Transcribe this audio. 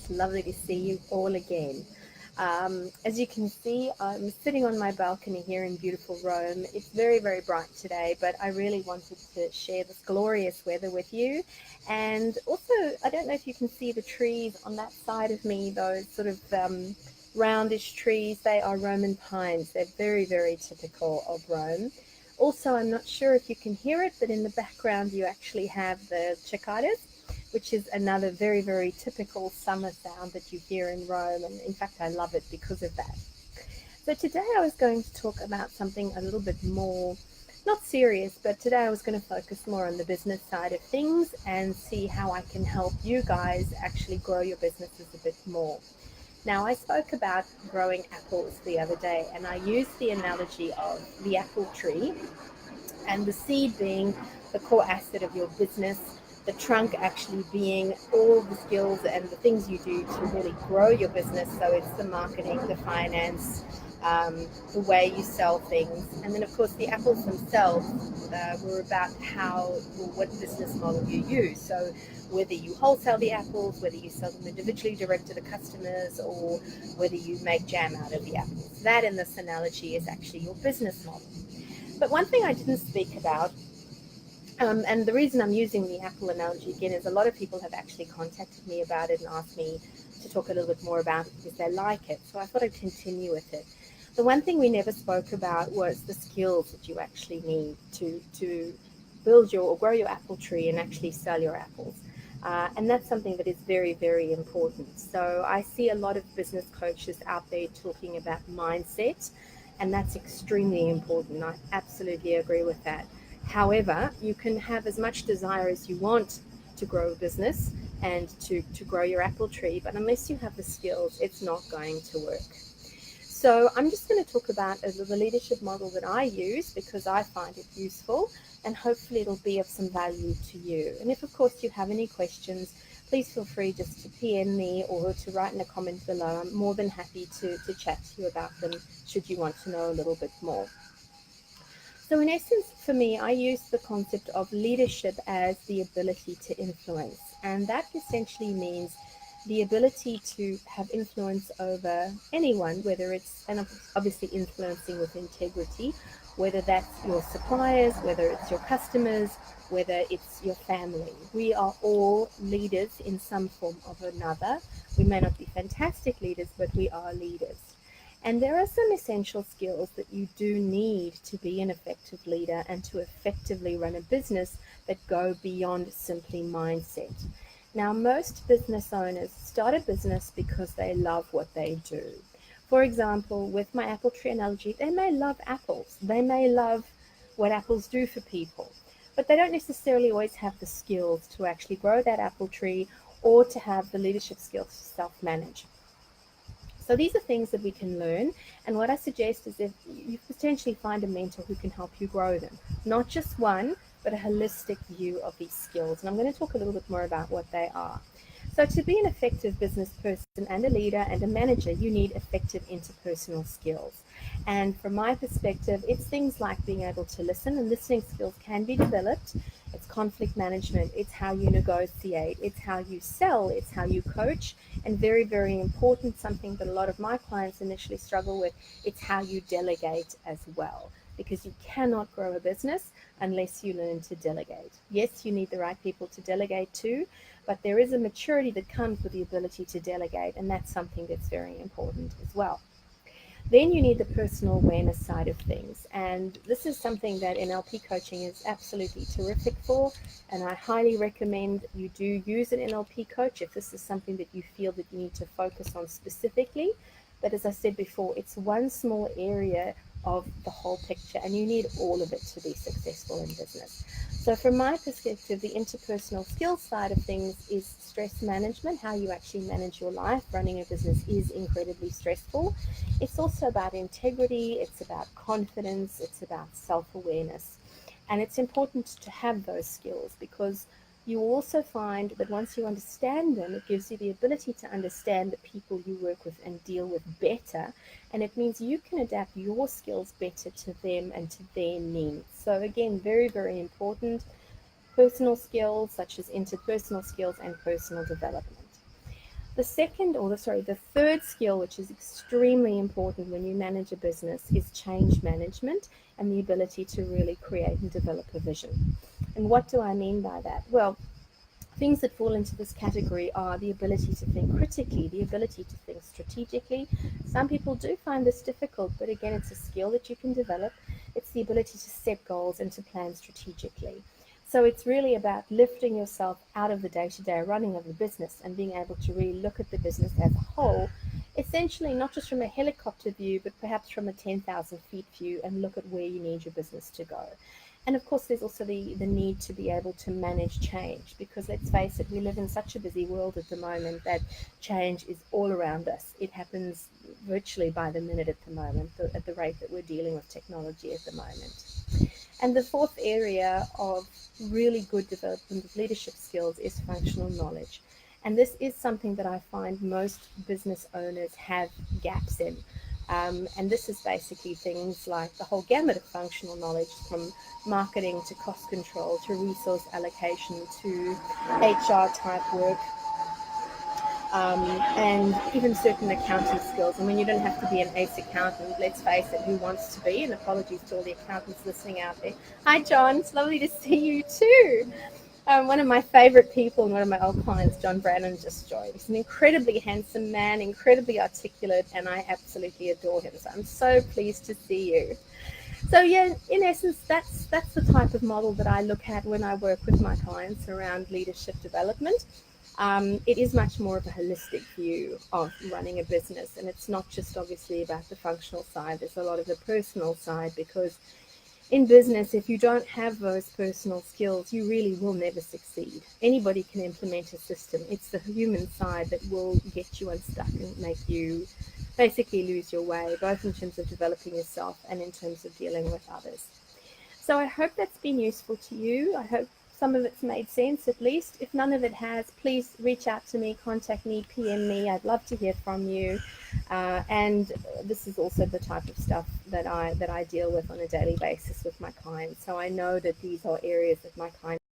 It's lovely to see you all again. As you can see, I'm sitting on my balcony here in beautiful Rome. It's very, very bright today, but I really wanted to share this glorious weather with you. And also, I don't know if you can see the trees on that side of me, those sort of roundish trees. They are Roman pines. They're very, very typical of Rome. Also, I'm not sure if you can hear it, but in the background you actually have the cicadas, which is another very, very typical summer sound that you hear in Rome. And in fact, I love it because of that. So today I was going to talk about something a little bit more, not serious, but today I was going to focus more on the business side of things and see how I can help you guys actually grow your businesses a bit more. Now, I spoke about growing apples the other day, and I used the analogy of the apple tree and the seed being the core asset of your business, the trunk actually being all the skills and the things you do to really grow your business. So it's the marketing, the finance, the way you sell things. And then, of course, the apples themselves were about what business model you use. So whether you wholesale the apples, whether you sell them individually direct to the customers, or whether you make jam out of the apples. That in this analogy is actually your business model. But one thing I didn't speak about, and the reason I'm using the Apple analogy again, is a lot of people have actually contacted me about it and asked me to talk a little bit more about it because they like it. So I thought I'd continue with it. The one thing we never spoke about was the skills that you actually need to build your or grow your apple tree and actually sell your apples. And that's something that is very, very important. So I see a lot of business coaches out there talking about mindset, and that's extremely important. I absolutely agree with that. However, you can have as much desire as you want to grow a business and to grow your apple tree, but unless you have the skills, it's not going to work. So I'm just going to talk about the leadership model that I use because I find it useful, and hopefully it'll be of some value to you. And if, of course, you have any questions, please feel free just to PM me or to write in a comment below. I'm more than happy to chat to you about them should you want to know a little bit more. So, in essence, for me, I use the concept of leadership as the ability to influence. And that essentially means the ability to have influence over anyone, whether it's, and obviously influencing with integrity, whether that's your suppliers, whether it's your customers, whether it's your family. We are all leaders in some form or another. We may not be fantastic leaders, but we are leaders. And there are some essential skills that you do need to be an effective leader and to effectively run a business that go beyond simply mindset. Now, most business owners start a business because they love what they do. For example, with my apple tree analogy, they may love apples. They may love what apples do for people, but they don't necessarily always have the skills to actually grow that apple tree or to have the leadership skills to self-manage. So these are things that we can learn, and what I suggest is if you potentially find a mentor who can help you grow them, not just one, but a holistic view of these skills. And I'm going to talk a little bit more about what they are. So to be an effective business person and a leader and a manager, you need effective interpersonal skills. And from my perspective, it's things like being able to listen, and listening skills can be developed. It's conflict management, it's how you negotiate, it's how you sell, it's how you coach, and very, very important, something that a lot of my clients initially struggle with, it's how you delegate as well. Because you cannot grow a business unless you learn to delegate. Yes, you need the right people to delegate to, but there is a maturity that comes with the ability to delegate, and that's something that's very important as well. Then you need the personal awareness side of things. And this is something that NLP coaching is absolutely terrific for. And I highly recommend you do use an NLP coach if this is something that you feel that you need to focus on specifically. But as I said before, it's one small area of the whole picture, and you need all of it to be successful in business. So from my perspective, the interpersonal skills side of things is stress management, how you actually manage your life. Running a business is incredibly stressful. It's also about integrity, it's about confidence, it's about self-awareness. And it's important to have those skills because you also find that once you understand them, it gives you the ability to understand the people you work with and deal with better. And it means you can adapt your skills better to them and to their needs. So again, very, very important. Personal skills such as interpersonal skills and personal development. The third skill, which is extremely important when you manage a business, is change management and the ability to really create and develop a vision. And what do I mean by that? Well, things that fall into this category are the ability to think critically, the ability to think strategically. Some people do find this difficult, but again, it's a skill that you can develop. It's the ability to set goals and to plan strategically. So it's really about lifting yourself out of the day-to-day running of the business and being able to really look at the business as a whole, essentially not just from a helicopter view, but perhaps from a 10,000 feet view, and look at where you need your business to go. And of course, there's also the need to be able to manage change, because let's face it, we live in such a busy world at the moment that change is all around us. It happens virtually by the minute at the moment, at the rate that we're dealing with technology at the moment. And the fourth area of really good development of leadership skills is functional knowledge. And this is something that I find most business owners have gaps in. And this is basically things like the whole gamut of functional knowledge, from marketing to cost control to resource allocation to HR type work, and even certain accounting skills. I mean, you don't have to be an ace accountant, let's face it, who wants to be? And apologies to all the accountants listening out there. Hi, John. It's lovely to see you too. One of my favorite people and one of my old clients, John Brannon, just joined. He's an incredibly handsome man, incredibly articulate, and I absolutely adore him. So I'm so pleased to see you. So yeah, in essence, that's the type of model that I look at when I work with my clients around leadership development. It is much more of a holistic view of running a business, and it's not just obviously about the functional side. There's a lot of the personal side, because in business, if you don't have those personal skills, you really will never succeed. Anybody can implement a system. It's the human side that will get you unstuck and make you basically lose your way, both in terms of developing yourself and in terms of dealing with others. So I hope that's been useful to you. I hope some of it's made sense at least. If none of it has, please reach out to me, contact me, PM me. I'd love to hear from you. And this is also the type of stuff that I deal with on a daily basis with my clients. So I know that these are areas that my clients